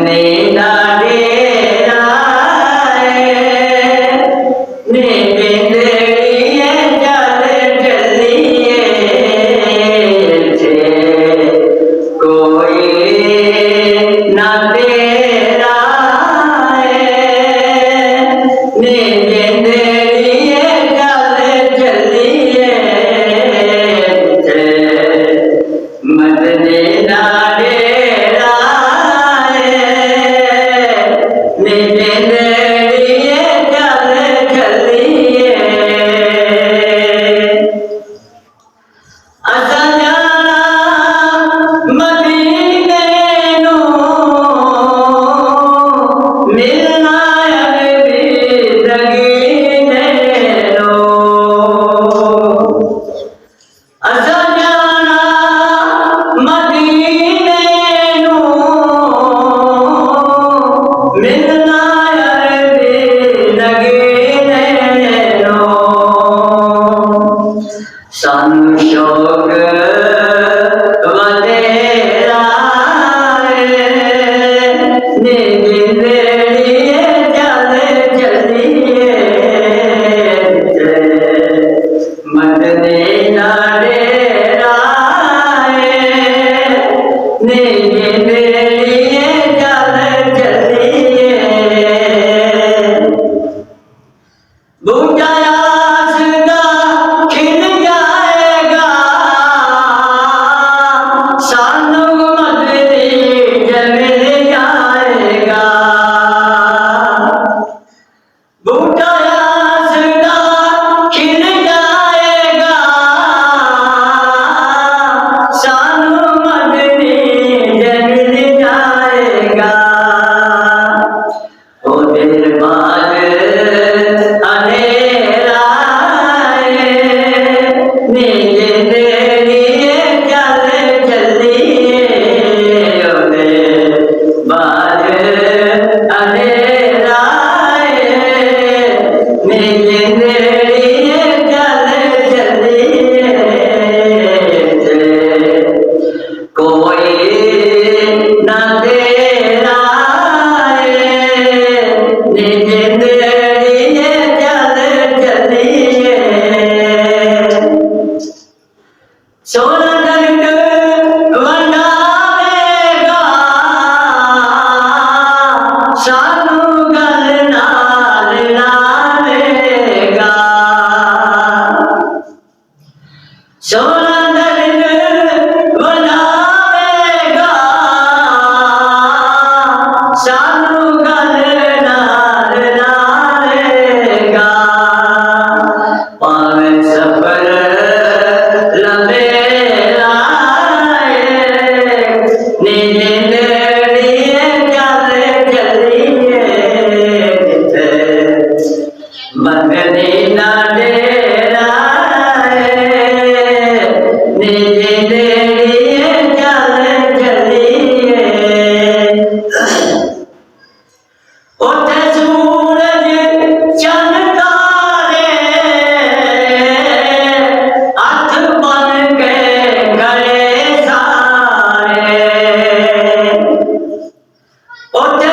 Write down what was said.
मदने दा डेरा ने बिंदड़िए जल जलिए छे कोई ना तेरा ने बिंदड़िए जल जलिए छे मदने दा डेरा ने बिंदड़िए जल जलिए असां मदीने नू मिलना अरबी दगीने नो असां जाना मदीने नू मिलना अरबी दगीने नो सानू शौक वधेरा ने बिंदड़िए जल जलिए मदने दा डेरा ने बिंदड़िए जल जलिए बूटा आसदा खिल जाएगा सानू मदनी जमिल जाएगा बूटा आसदा खिल जाएगा सानू मदनी जमिल जाएगा ओ देर बाद अंधेरा ने बिंदड़िए जल जलिए ओ देर बाद अंधेरा ने बिंदड़िए जल जलिए कोई ना तेरा ने बिंदड़िए जल जलिए सोना दर्द वंडावेगा सानू गल नाल लावेगा सोना दर्द वंडावेगा सानू गल नाल लावेगा पावे सफर लंबेरा ने बिंदड़िए जल जलिए मदने दा डेरा ने बिंदड़िए जल जलिए उठे सूरज चंद तारे हथ बन के खड़े सारे उठे